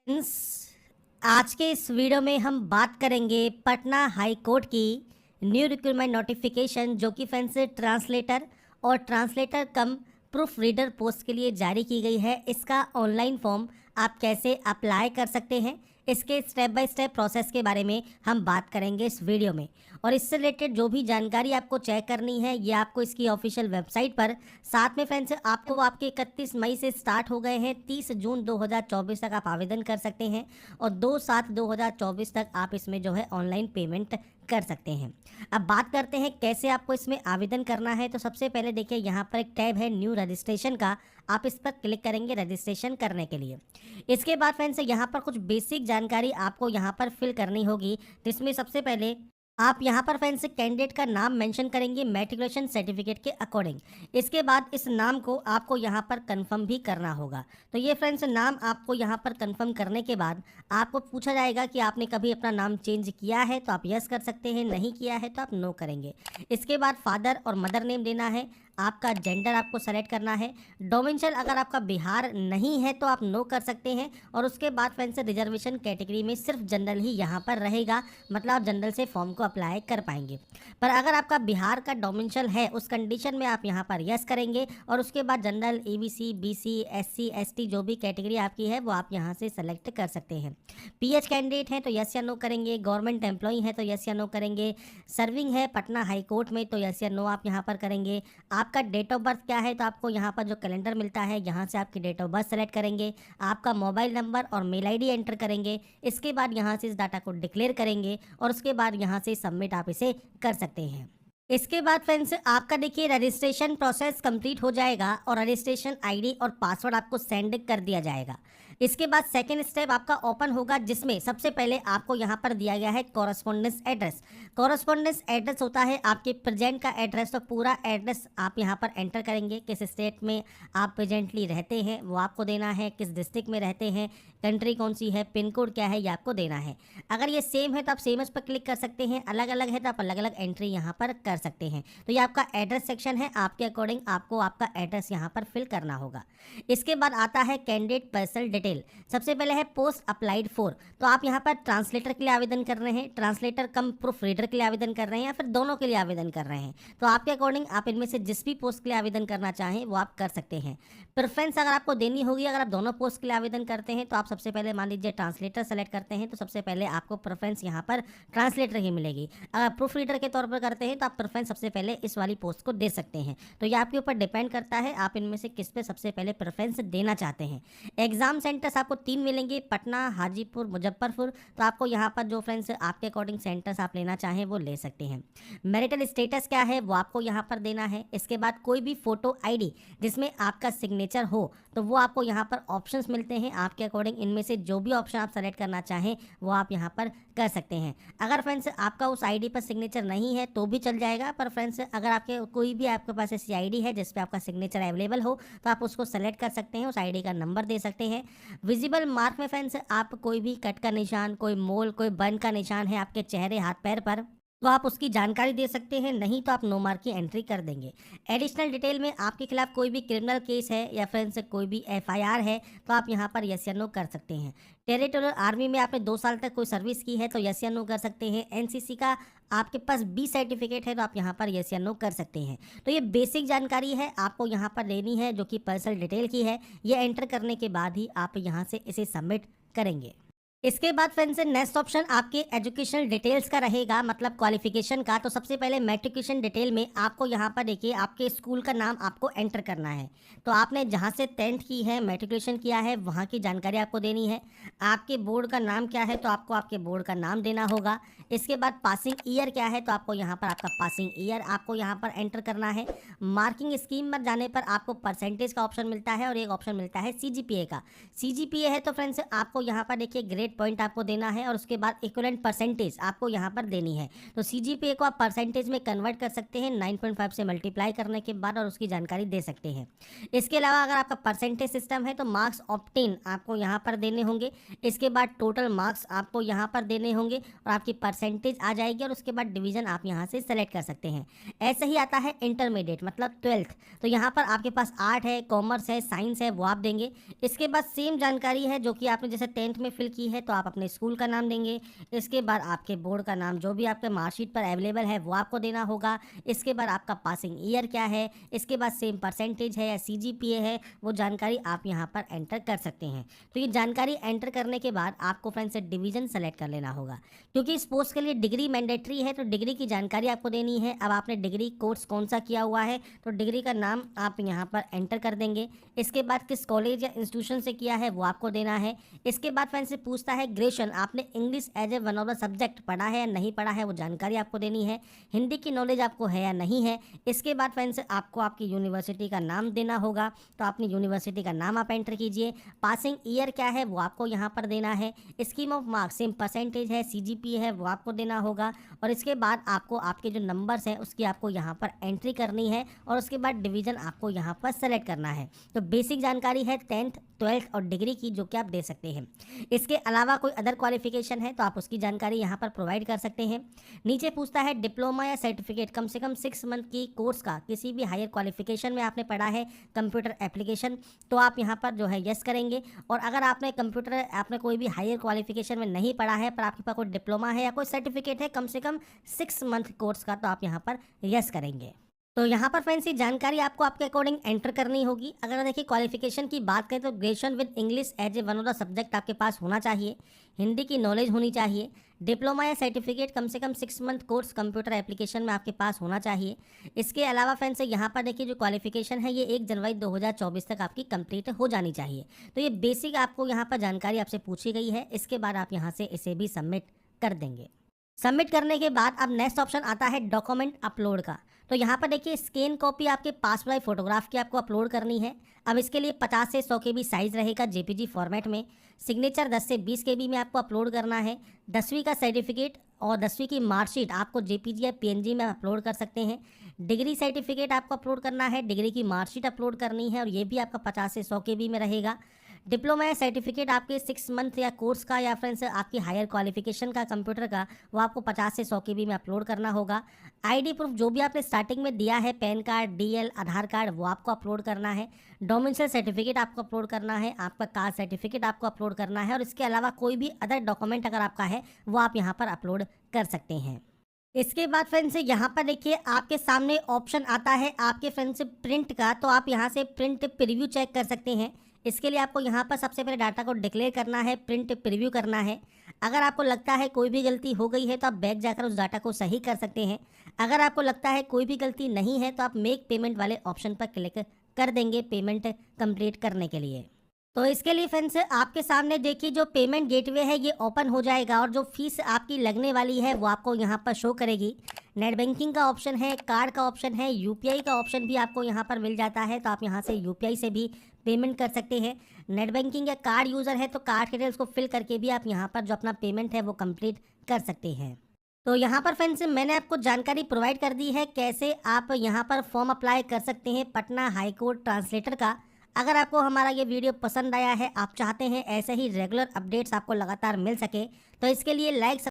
Friends, आज के इस वीडियो में हम बात करेंगे पटना हाई कोर्ट की न्यू रिक्रूटमेंट नोटिफिकेशन जो कि फ्रेंड्स ट्रांसलेटर और ट्रांसलेटर कम प्रूफ रीडर पोस्ट के लिए जारी की गई है। इसका ऑनलाइन फॉर्म आप कैसे अप्लाई कर सकते हैं, इसके स्टेप बाय स्टेप प्रोसेस के बारे में हम बात करेंगे इस वीडियो में। और इससे रिलेटेड जो भी जानकारी आपको चेक करनी है ये आपको इसकी ऑफिशियल वेबसाइट पर, साथ में फ्रेंड्स आपको आपके 31 मई से स्टार्ट हो गए हैं, 30 जून 2024 तक आप आवेदन कर सकते हैं और 2/7/2024 तक आप इसमें जो है ऑनलाइन पेमेंट कर सकते हैं। अब बात करते हैं कैसे आपको इसमें आवेदन करना है। तो सबसे पहले देखिए यहाँ पर एक टैब है न्यू रजिस्ट्रेशन का, आप इस पर क्लिक करेंगे रजिस्ट्रेशन करने के लिए। इसके बाद फ्रेंड्स यहाँ पर कुछ बेसिक जानकारी आपको यहाँ पर फिल करनी होगी, जिसमें सबसे पहले आप यहाँ पर फ्रेंड्स कैंडिडेट का नाम मेंशन करेंगे मैट्रिकुलेशन सर्टिफिकेट के अकॉर्डिंग। इसके बाद इस नाम को आपको यहाँ पर कंफर्म भी करना होगा। तो ये फ्रेंड्स नाम आपको यहाँ पर कंफर्म करने के बाद आपको पूछा जाएगा कि आपने कभी अपना नाम चेंज किया है, तो आप यस कर सकते हैं, नहीं किया है तो आप नो करेंगे। इसके बाद फादर और मदर नेम देना है, आपका जेंडर आपको सेलेक्ट करना है। डोमिसाइल अगर आपका बिहार नहीं है तो आप नो कर सकते हैं। और उसके बाद फ्रेंड्स रिजर्वेशन कैटेगरी में सिर्फ जनरल ही यहाँ पर रहेगा, मतलब आप जनरल से फॉर्म को अप्लाई कर पाएंगे। पर अगर आपका बिहार का डोमिसाइल है उस कंडीशन में आप यहाँ पर यस करेंगे और उसके बाद general, ABC, BC, SC, ST जो भी कैटेगरी आपकी है वो आप यहाँ से सेलेक्ट कर सकते हैं। पीएच कैंडिडेट हैं तो यस या नो करेंगे, गवर्नमेंट एम्प्लॉई है तो यस या नो करेंगे, सर्विंग है पटना हाई कोर्ट में तो यस या नो आप यहाँ पर करेंगे। आपका डेट ऑफ बर्थ क्या है तो आपको यहाँ पर जो कैलेंडर मिलता है यहाँ से आपकी डेट ऑफ बर्थ सेलेक्ट करेंगे, आपका मोबाइल नंबर और मेल आईडी एंटर करेंगे। इसके बाद यहाँ से इस डाटा को डिक्लेयर करेंगे और उसके बाद यहाँ से सबमिट आप इसे कर सकते हैं। इसके बाद फ्रेंड्स आपका देखिए रजिस्ट्रेशन प्रोसेस कंप्लीट हो जाएगा और रजिस्ट्रेशन आईडी और पासवर्ड आपको सेंड कर दिया जाएगा। इसके बाद सेकेंड स्टेप आपका ओपन होगा, जिसमें सबसे पहले आपको यहाँ पर दिया गया है कॉरस्पॉन्डेंस एड्रेस। कॉरस्पॉन्डेंस एड्रेस होता है आपके प्रेजेंट का एड्रेस, तो पूरा एड्रेस आप यहाँ पर एंटर करेंगे। किस स्टेट में आप प्रेजेंटली रहते हैं वो आपको देना है, किस डिस्ट्रिक्ट में रहते हैं, कंट्री कौन सी है, पिन कोड क्या है, ये आपको देना है। अगर ये सेम है तो आप सेम पर क्लिक कर सकते हैं, अलग अलग है तो आप अलग अलग एंट्री यहाँ पर कर सकते हैं। तो ये आपका एड्रेस सेक्शन है, आपके अकॉर्डिंग आपको आपका एड्रेस यहाँ पर फिल करना होगा। इसके बाद आता है कैंडिडेट पर्सनल डिटेल। सबसे पहले है पोस्ट अप्लाइड फॉर, तो आप यहाँ पर ट्रांसलेटर के लिए आवेदन कर रहे हैं, ट्रांसलेटर कम प्रूफ रीडर के लिए आवेदन कर रहे हैं या फिर दोनों के लिए आवेदन कर रहे हैं, तो आपके अकॉर्डिंग आप इनमें से जिस भी पोस्ट के लिए आवेदन करना चाहें वो आप कर सकते हैं। प्रेफरेंस अगर आपको देनी होगी, अगर आप दोनों पोस्ट के लिए आवेदन करते हैं तो आप सबसे पहले मान लीजिए ट्रांसलेटर सेलेक्ट करते हैं तो सबसे पहले आपको प्रेफरेंस यहाँ पर ट्रांसलेटर ही मिलेगी। अगर प्रूफ रीडर के तौर पर करते हैं तो आप प्रेफरेंस सबसे पहले इस वाली पोस्ट को दे सकते हैं। तो ये आपके ऊपर डिपेंड करता है आप इनमें से किस पे सबसे पहले प्रेफरेंस देना चाहते हैं। एग्जाम सेंटर्स आपको 3 मिलेंगे, पटना, हाजीपुर, मुजफ्फरपुर। तो आपको यहाँ पर जो फ्रेंड्स आपके अकॉर्डिंग सेंटर्स आप लेना चाहें वो ले सकते हैं। मैरिटल स्टेटस क्या है वो आपको यहाँ पर देना है। इसके बाद कोई भी फोटो आईडी जिसमें आपका सिग्नेचर हो तो वो आपको यहाँ पर ऑप्शंस मिलते हैं, आपके अकॉर्डिंग इनमें से जो भी ऑप्शन आप सेलेक्ट करना चाहें वो आप यहाँ पर कर सकते हैं। अगर फ्रेंड्स आपका उस आईडी पर सिग्नेचर नहीं है तो भी चल जाएगा, पर फ्रेंड्स अगर आपके कोई भी आपके पास ऐसी आईडी है जिस पे आपका सिग्नेचर अवेलेबल हो तो आप उसको सेलेक्ट कर सकते हैं, उस आईडी का नंबर दे सकते हैं। विजिबल मार्क में फ्रेंड्स आप कोई भी कट का निशान, कोई मोल, कोई बर्न का निशान है आपके चेहरे, हाथ, पैर पर तो आप उसकी जानकारी दे सकते हैं, नहीं तो आप नो मार्क की एंट्री कर देंगे। एडिशनल डिटेल में आपके खिलाफ कोई भी क्रिमिनल केस है या फिर से कोई भी एफआईआर है तो आप यहाँ पर यस या नो कर सकते हैं। टेरिटोरियल आर्मी में आपने 2 साल तक कोई सर्विस की है तो यस या नो कर सकते हैं। एनसीसी का आपके पास बी सर्टिफिकेट है तो आप यहाँ पर यस या नो कर सकते हैं। तो ये बेसिक जानकारी है आपको यहाँ पर लेनी है जो कि पर्सनल डिटेल की है। ये एंटर करने के बाद ही आप यहाँ से इसे सबमिट करेंगे। इसके बाद फ्रेंड्स नेक्स्ट ऑप्शन आपके एजुकेशनल डिटेल्स का रहेगा, मतलब क्वालिफिकेशन का। तो सबसे पहले मैट्रिकुलेशन डिटेल में आपको यहाँ पर देखिए आपके स्कूल का नाम आपको एंटर करना है। तो आपने जहाँ से 10th की है, मैट्रिकुलेशन किया है, वहाँ की जानकारी आपको देनी है। आपके बोर्ड का नाम क्या है तो आपको आपके बोर्ड का नाम देना होगा। इसके बाद पासिंग ईयर क्या है तो आपको यहाँ पर आपका पासिंग ईयर आपको यहाँ पर एंटर करना है। मार्किंग स्कीम पर जाने पर आपको परसेंटेज का ऑप्शन मिलता है और एक ऑप्शन मिलता है सीजीपीए का। सीजीपीए है तो फ्रेंड्स आपको यहाँ पर देखिए ग्रेड क्रेडिट पॉइंट आपको देना है और उसके बाद इक्विवेलेंट परसेंटेज आपको यहाँ पर देनी है। तो CGPA को आप परसेंटेज में कन्वर्ट कर सकते हैं 9.5 से मल्टीप्लाई करने के बाद और उसकी जानकारी दे सकते हैं। इसके अलावा अगर आपका परसेंटेज सिस्टम है तो मार्क्स ऑब्टेन आपको यहाँ पर देने होंगे। इसके बाद टोटल मार्क्स आपको यहाँ पर देने होंगे और आपकी परसेंटेज आ जाएगी और उसके बाद डिवीजन आप यहाँ से सेलेक्ट कर सकते हैं। ऐसे ही आता है इंटरमीडिएट मतलब 12th। तो यहाँ पर आपके पास आर्ट है, कॉमर्स है, साइंस है, वो आप देंगे। इसके बाद सेम जानकारी है जो कि आपने जैसे 10th में फिल की है, तो आप अपने स्कूल का नाम देंगे। इसके बाद आपके बोर्ड का नाम जो भी आपके मार्कशीट पर अवेलेबल है वो आपको देना होगा। इसके बाद आपका पासिंग ईयर क्या है, इसके बाद सेम परसेंटेज है या CGPA है, वो जानकारी आप यहाँ पर एंटर कर सकते हैं। तो ये जानकारी एंटर करने के बाद आपको फ्रेंड्स डिवीजन सेलेक्ट कर लेना होगा, क्योंकि इस पोस्ट के लिए डिग्री मैंडेटरी है, तो डिग्री की जानकारी आपको देनी है। अब आपने डिग्री कोर्स कौन सा किया हुआ है, तो डिग्री का नाम आप यहाँ पर एंटर कर देंगे। इसके बाद किस कॉलेज या इंस्टीट्यूशन से किया है वो आपको देना है। इसके बाद फ्रेंड्स से पूछता है ग्रेजुएशन आपने English as a one of the subject पढ़ा है या नहीं पढ़ा है, वो जानकारी आपको देनी है। हिंदी की नॉलेज आपको है या नहीं है। इसके बाद फ्रेंड्स आपको आपकी यूनिवर्सिटी का नाम देना होगा, तो अपनी यूनिवर्सिटी का नाम आप एंटर कीजिए। पासिंग ईयर क्या है वो आपको यहाँ पर देना है। Scheme of marks same percentage है, CGPA है, वो आपको देना होगा। और इसके बाद आपको आपके जो नंबर्स हैं उसकी आपको यहाँ पर एंट्री करनी है और उसके बाद डिवीजन आपको यहाँ पर सेलेक्ट करना है। तो बेसिक जानकारी है 10th, 12th और डिग्री की, जो कि आप दे सकते हैं। इसके अलावा कोई अदर क्वालिफिकेशन है तो आप उसकी जानकारी यहाँ पर प्रोवाइड कर सकते हैं। नीचे पूछता है डिप्लोमा या सर्टिफिकेट कम से कम 6 मंथ की कोर्स का किसी भी हायर क्वालिफिकेशन में आपने पढ़ा है कंप्यूटर एप्लीकेशन, तो आप यहाँ पर जो है यस करेंगे। और अगर आपने कोई भी हायर क्वालिफिकेशन में नहीं पढ़ा है पर आपके पास कोई डिप्लोमा है या कोई सर्टिफिकेट है कम से कम 6 मंथ कोर्स का, तो आप यहाँ पर यस करेंगे। तो यहाँ पर फ्रेंड्स ये जानकारी आपको आपके अकॉर्डिंग एंटर करनी होगी। अगर देखिए क्वालिफिकेशन की बात करें तो graduation with English as a one of the subject आपके पास होना चाहिए। हिंदी की नॉलेज होनी चाहिए। डिप्लोमा या सर्टिफिकेट कम से कम 6 मंथ कोर्स कंप्यूटर एप्लीकेशन में आपके पास होना चाहिए। इसके अलावा फ्रेंड्स यहाँ पर देखिए जो क्वालिफिकेशन है ये 1 जनवरी 2024 तक आपकी कंप्लीट हो जानी चाहिए। तो ये बेसिक आपको यहाँ पर जानकारी आपसे पूछी गई है। इसके बाद आप यहाँ से इसे भी सबमिट कर देंगे। सबमिट करने के बाद अब नेक्स्ट ऑप्शन आता है डॉक्यूमेंट अपलोड का। तो यहाँ पर देखिए स्कैन कॉपी आपके पासपोर्ट फोटोग्राफ की आपको अपलोड करनी है। अब इसके लिए 50 से 100 KB साइज़ रहेगा JPG फॉर्मेट में। सिग्नेचर 10 से 20 KB में आपको अपलोड करना है। 10वीं का सर्टिफिकेट और 10वीं की मार्कशीट आपको JPG या PNG में अपलोड कर सकते हैं। डिग्री सर्टिफिकेट आपको अपलोड करना है, डिग्री की मार्कशीट अपलोड करनी है और ये भी आपका 50 से 100 KB में रहेगा। डिप्लोमा या सर्टिफिकेट आपके 6 मंथ या कोर्स का या फ्रेंड्स आपकी हायर क्वालिफिकेशन का कंप्यूटर का, वो आपको 50 से 100 KB में अपलोड करना होगा। ID प्रूफ जो भी आपने स्टार्टिंग में दिया है, पैन कार्ड, DL, आधार कार्ड, वो आपको अपलोड करना है। डोमिसाइल सर्टिफिकेट आपको अपलोड करना है। आपका कास्ट सर्टिफिकेट आपको अपलोड करना है और इसके अलावा कोई भी अदर डॉक्यूमेंट अगर आपका है वो आप यहाँ पर अपलोड कर सकते हैं। इसके बाद फ्रेंड्स यहाँ पर देखिए आपके सामने ऑप्शन आता है आपके फ्रेंड्स प्रिंट का, तो आप यहाँ से प्रिंट प्रीव्यू चेक कर सकते हैं। इसके लिए आपको यहाँ पर सबसे पहले डाटा को डिक्लेयर करना है, प्रिंट प्रीव्यू करना है। अगर आपको लगता है कोई भी गलती हो गई है तो आप बैक जाकर उस डाटा को सही कर सकते हैं। अगर आपको लगता है कोई भी गलती नहीं है तो आप मेक पेमेंट वाले ऑप्शन पर क्लिक कर देंगे पेमेंट कंप्लीट करने के लिए। तो इसके लिए फ्रेंड्स आपके सामने देखिए जो पेमेंट गेटवे है ये ओपन हो जाएगा और जो फीस आपकी लगने वाली है वो आपको यहाँ पर शो करेगी। नेट बैंकिंग का ऑप्शन है, कार्ड का ऑप्शन है, UPI का ऑप्शन भी आपको यहाँ पर मिल जाता है, तो आप यहाँ से UPI से भी पेमेंट कर सकते हैं। नेट बैंकिंग या कार्ड यूज़र है तो कार्ड डिटेल्स को फिल करके भी आप यहाँ पर जो अपना पेमेंट है वो कंप्लीट कर सकते हैं। तो यहाँ पर फ्रेंड्स मैंने आपको जानकारी प्रोवाइड कर दी है कैसे आप यहाँ पर फॉर्म अप्लाई कर सकते हैं पटना हाई कोर्ट ट्रांसलेटर का। अगर आपको हमारा ये वीडियो पसंद आया है, आप चाहते हैं ऐसे ही रेगुलर अपडेट्स आपको लगातार मिल सके, तो इसके लिए लाइक